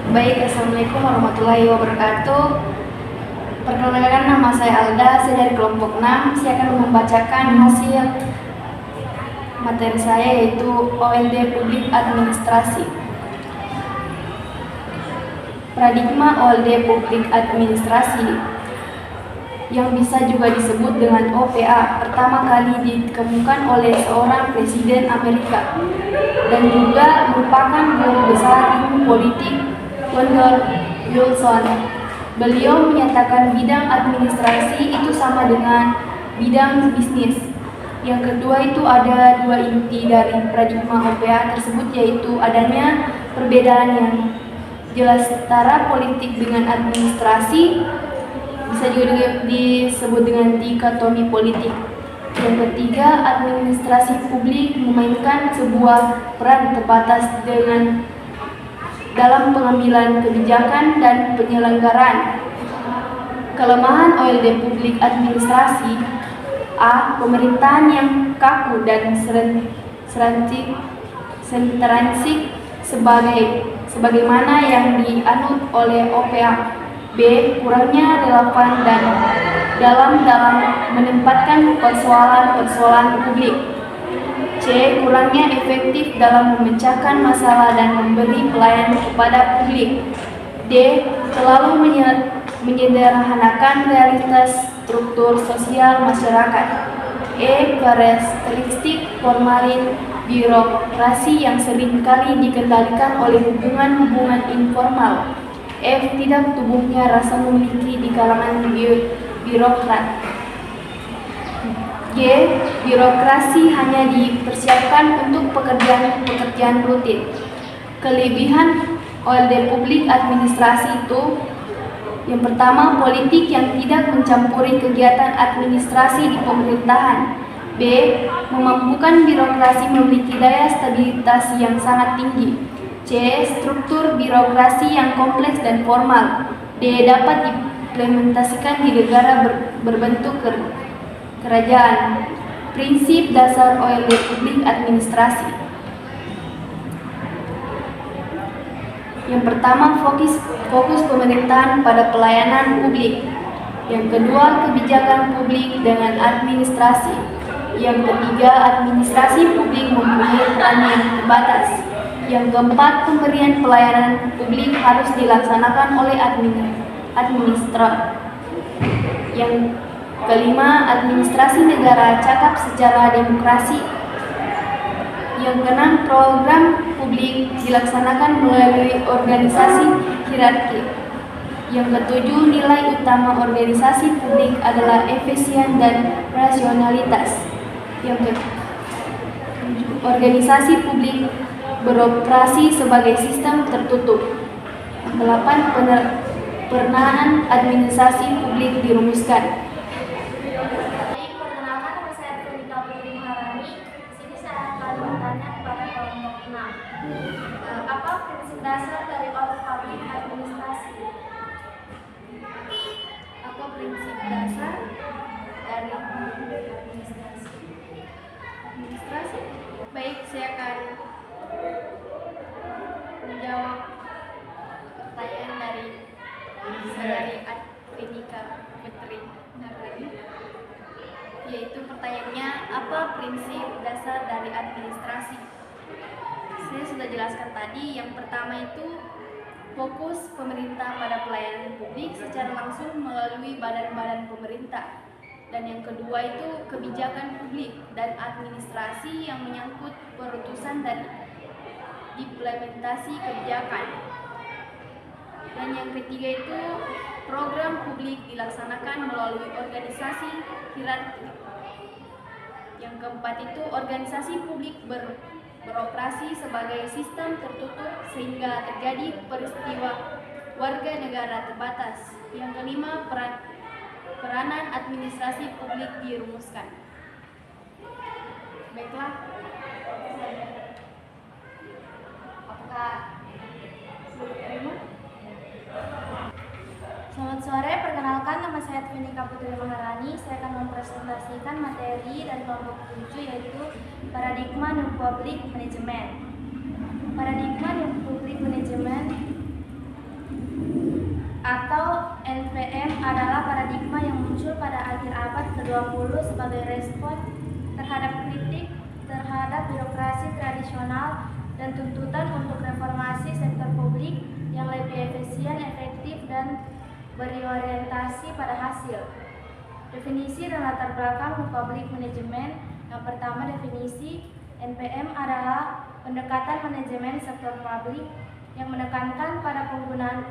Baik, Assalamualaikum warahmatullahi wabarakatuh. Perkenalkan, nama saya Alda, saya dari kelompok 6. Saya akan membacakan hasil materi saya, yaitu OLD Publik Administrasi. Paradigma OLD Publik Administrasi, yang bisa juga disebut dengan OPA, pertama kali dikemukakan oleh seorang presiden Amerika dan juga merupakan guru besar ilmu politik, Woodrow Wilson. Beliau menyatakan bidang administrasi itu sama dengan bidang bisnis. Yang kedua itu ada dua inti dari paradigma OPA tersebut, yaitu adanya perbedaan yang jelas antara politik dengan administrasi, bisa juga disebut dengan dikotomi politik. Yang ketiga, administrasi publik memainkan sebuah peran terbatas dalam pengambilan kebijakan dan penyelenggaraan. Kelemahan OLD Publik Administrasi: A. Pemerintahan yang kaku dan sentralistik sebagaimana yang dianut oleh OPA. B. Kurangnya relevan dan dalam menempatkan persoalan publik. C. Kurangnya efektif dalam memecahkan masalah dan memberi pelayanan kepada publik. D. Terlalu menyederhanakan realitas struktur sosial masyarakat. E. Karakteristik formalin birokrasi yang seringkali dikendalikan oleh hubungan-hubungan informal. F. Tidak tumbuhnya rasa memiliki di kalangan birokrat. G. Birokrasi hanya dipersiapkan untuk pekerjaan rutin. Kelebihan OLD Publik Administrasi itu: yang pertama, politik yang tidak mencampuri kegiatan administrasi di pemerintahan. B. Memampukan birokrasi memiliki daya stabilitas yang sangat tinggi. C. Struktur birokrasi yang kompleks dan formal. D. Dapat diimplementasikan di negara berbentuk kerajaan. Prinsip dasar OLD Publik Administrasi. Yang pertama, fokus pemerintahan pada pelayanan publik. Yang kedua, kebijakan publik dengan administrasi. Yang ketiga, administrasi publik mempunyai peran yang terbatas. Yang keempat, pemberian pelayanan publik harus dilaksanakan oleh administrator. Yang kelima, administrasi negara cakap secara demokrasi. Yang keenam, program publik dilaksanakan melalui organisasi hierarki. Yang ketujuh, nilai utama organisasi publik adalah efisien dan rasionalitas. Yang ketujuh, organisasi publik beroperasi sebagai sistem tertutup. 8. Peranan administrasi publik dirumuskan. Perkenalkan, nama saya Veronica Putri Maharani. Di sini saya akan bertanya kepada kelompok 6. Apa prinsip dasar dari OLD Publik Administrasi? Apa prinsip dasar dari administrasi? Baik, saya akan menjawab pertanyaan dari saudari Veronica Putri Maharani, yaitu pertanyaannya, apa prinsip dasar dari administrasi? Saya sudah jelaskan tadi. Yang pertama itu fokus pemerintah pada pelayanan publik secara langsung melalui badan-badan pemerintah. Dan yang kedua itu kebijakan publik dan administrasi yang menyangkut perutusan dan implementasi kebijakan. Dan yang ketiga itu program publik dilaksanakan melalui organisasi hierarki. Yang keempat itu organisasi publik beroperasi sebagai sistem tertutup sehingga terjadi peristiwa warga negara terbatas. Yang kelima, peranan administrasi publik dirumuskan. Baiklah, apakah sudah terima? Selamat sore, perkenalkan, nama saya Veronica Putri Maharani. Saya akan mempresentasikan materi dari kelompok 7, yaitu paradigma New Public Management. Paradigma New Public Management atau NPM adalah paradigma yang muncul pada akhir abad ke-20 sebagai respon terhadap kritik terhadap birokrasi tradisional dan tuntutan untuk reformasi sektor publik yang lebih efisien, efektif, dan berorientasi pada hasil. Definisi dan latar belakang public management. Yang pertama, definisi NPM adalah pendekatan manajemen sektor publik yang menekankan pada penggunaan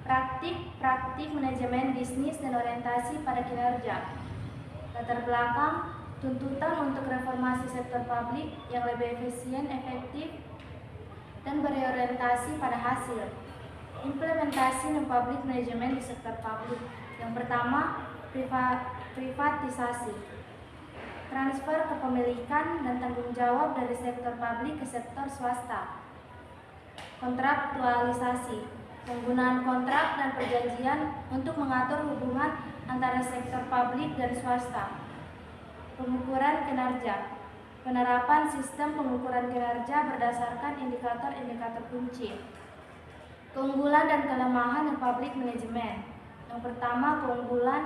praktik manajemen bisnis dan orientasi pada kinerja. Latar belakang, tuntutan untuk reformasi sektor publik yang lebih efisien, efektif, dan berorientasi pada hasil. Implementasi non public management di sektor publik. Yang pertama, privatisasi. Transfer kepemilikan dan tanggung jawab dari sektor publik ke sektor swasta. Kontraktualisasi. Penggunaan kontrak dan perjanjian untuk mengatur hubungan antara sektor publik dan swasta. Pengukuran kinerja. Penerapan sistem pengukuran kinerja berdasarkan indikator-indikator kunci. Keunggulan dan kelemahan public management. Yang pertama, keunggulan,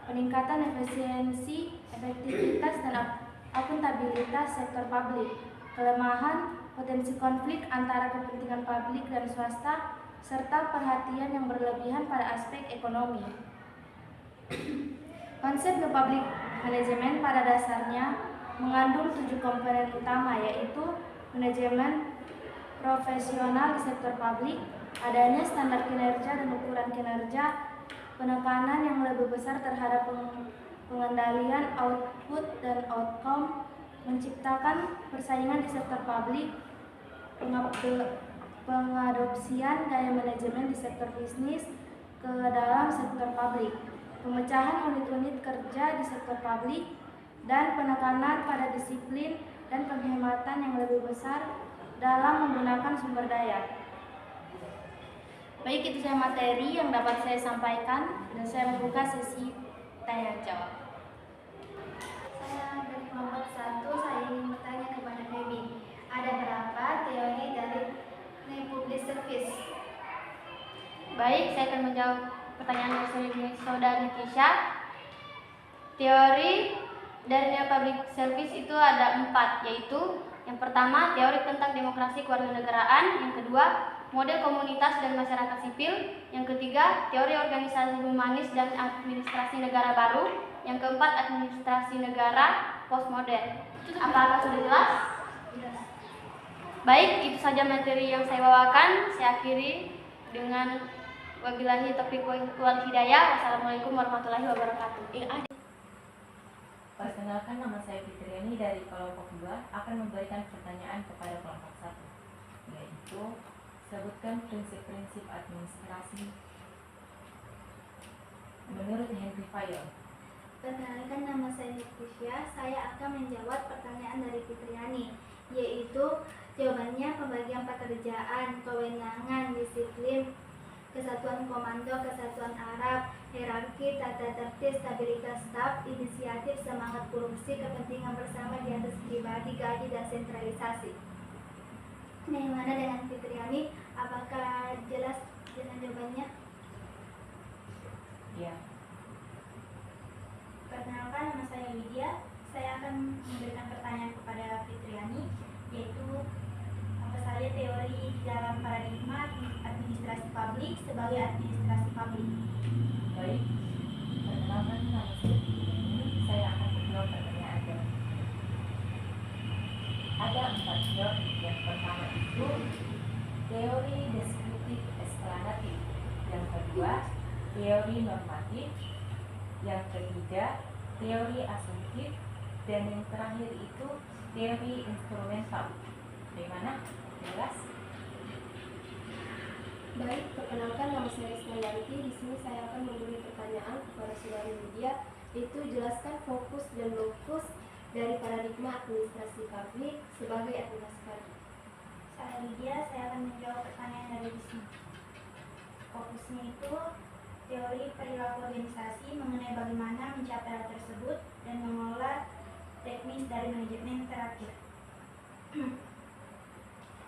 peningkatan efisiensi, efektivitas, dan akuntabilitas sektor publik. Kelemahan, potensi konflik antara kepentingan publik dan swasta, serta perhatian yang berlebihan pada aspek ekonomi. Konsep public management pada dasarnya mengandung 7 komponen utama, yaitu manajemen profesional di sektor publik, adanya standar kinerja dan ukuran kinerja, penekanan yang lebih besar terhadap pengendalian output dan outcome, menciptakan persaingan di sektor publik, pengadopsian gaya manajemen di sektor bisnis ke dalam sektor publik, pemecahan unit-unit kerja di sektor publik, dan penekanan pada disiplin dan penghematan yang lebih besar dalam menggunakan sumber daya. Baik, itu saja materi yang dapat saya sampaikan, dan saya membuka sesi tanya jawab. Saya dari kelompok 1, saya ingin bertanya kepada Feby. Ada berapa teori dari public service? Baik, saya akan menjawab pertanyaan dari saudari Tisha. Teori dari public service itu ada 4, yaitu yang pertama, teori tentang demokrasi kewarganegaraan. Yang kedua, model komunitas dan masyarakat sipil. Yang ketiga, teori organisasi humanis dan administrasi negara baru. Yang keempat, administrasi negara postmodern. Apakah sudah jelas? Baik, itu saja materi yang saya bawakan. Saya akhiri dengan wabillahi taufiq wal hidayah. Wassalamualaikum warahmatullahi wabarakatuh. Perkenalkan, nama saya Fitriani dari kelompok 2 akan memberikan pertanyaan kepada kelompok 1, yaitu sebutkan prinsip-prinsip administrasi menurut Henry Fayol. Perkenalkan, nama saya Niktisha. Saya akan menjawab pertanyaan dari Fitriani, yaitu jawabannya pembagian pekerjaan, kewenangan, disiplin, kesatuan komando, kesatuan Arab, hierarki, tata tertib, stabilitas staf, inisiatif, semangat korupsi, kepentingan bersama di atas pribadi, gaji, dan sentralisasi. Bagaimana dengan Fitriani? Apakah jelas dengan jawabannya? Ya. Perkenalkan, nama saya Widya. Saya akan memberikan pertanyaan kepada Fitriani, yaitu apa saja teori dalam paradigma administrasi publik sebagai administrasi publik. Baik, perkenalkan, nama saya Fitriani. Saya akan menjawab pertanyaan Anda. Ada 4 teori. Yang pertama itu teori deskriptif eksplanatif. Yang kedua, teori normatif. Yang ketiga, teori asumtif. Dan yang terakhir itu teori instrumental. Bagaimana? Jelas? Baik, perkenalkan, nama saya Ismayanti. Di sini saya akan memberi pertanyaan kepada saudari Widya, yaitu jelaskan fokus dan lokus dari paradigma administrasi publik sebagai administrasi publik. Saya Widya, saya akan menjawab pertanyaan dari di sini. Fokusnya itu teori perilaku organisasi mengenai bagaimana mencapai hal tersebut dan mengelola teknis dari manajemen terakhir.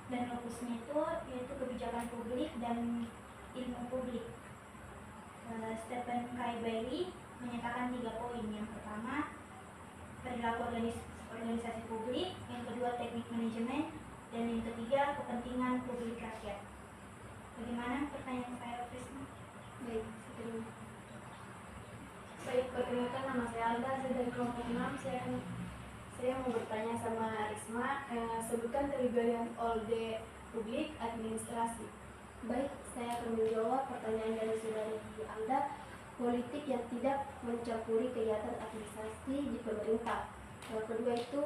Dan lokusnya itu yaitu kebijakan publik dan ilmu publik. Stephen K. Bailey menyatakan 3 poin. Yang pertama, perilaku organisasi publik, yang kedua teknik manajemen, dan yang ketiga kepentingan publik rakyat. Bagaimana pertanyaan saya, Prisma? Baik, baik, perkenalkan nama saya Alda, saya dari kelompok 6. Saya mau bertanya sama Risma, sebutkan kategori oleh publik administrasi. Baik, saya akan menjawab pertanyaan dari saudari Alda. Politik yang tidak mencampuri kegiatan administrasi di pemerintah. Yang kedua itu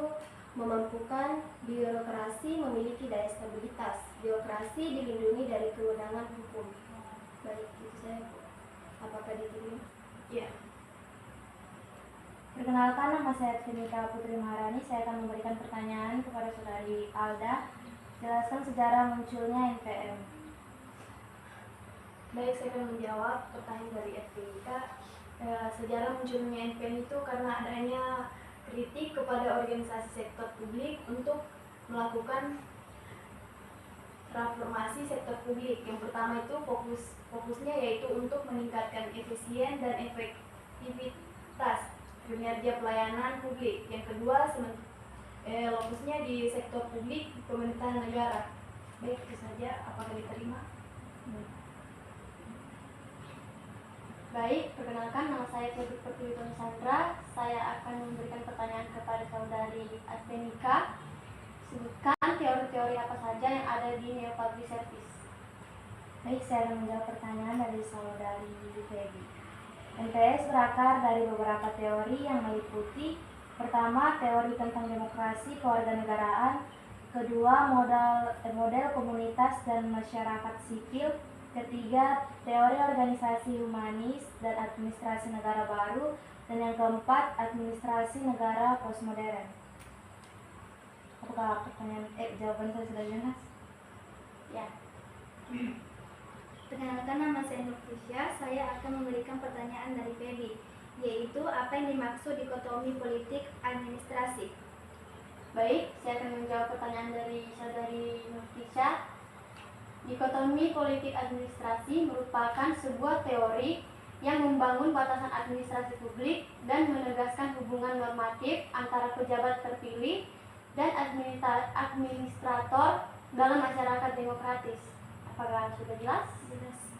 memampukan birokrasi memiliki daya stabilitas. Birokrasi dilindungi dari kewenangan hukum. Baik, itu saya. Apakah diterima? Ya. Perkenalkan, nama saya Trimika Putri Maharani. Saya akan memberikan pertanyaan kepada saudari Alda. Jelaskan sejarah munculnya NPM. Baik, saya akan menjawab pertanyaan dari FPIK. Sejarah munculnya NPM itu karena adanya kritik kepada organisasi sektor publik untuk melakukan transformasi sektor publik. Yang pertama itu fokusnya yaitu untuk meningkatkan efisien dan efektivitas kinerja pelayanan publik. Yang kedua, fokusnya di sektor publik pemerintahan negara. Baik, itu saja. Apakah diterima? Baik, perkenalkan, nama saya Febri Pertiwi Sandra. Saya akan memberikan pertanyaan kepada saudari Advenika. Sebutkan teori-teori apa saja yang ada di Neo Public Service. Baik, saya akan menjawab pertanyaan dari saudari Febri. NPS berakar dari beberapa teori yang meliputi: pertama, teori tentang demokrasi kewarganegaraan; kedua, model komunitas dan masyarakat sipil; ketiga, teori organisasi humanis dan administrasi negara baru; dan yang keempat, administrasi negara postmodern. Apakah jawaban saya sudah jelas? Ya. Perkenalkan, nama saya Nurtisya. Saya akan memberikan pertanyaan dari Feby, yaitu apa yang dimaksud dikotomi politik administrasi. Baik, saya akan menjawab pertanyaan dari saudari Nurtisya. Dikotomi politik administrasi merupakan sebuah teori yang membangun batasan administrasi publik dan menegaskan hubungan normatif antara pejabat terpilih dan administrator dalam masyarakat demokratis. Apakah sudah jelas? Jelas.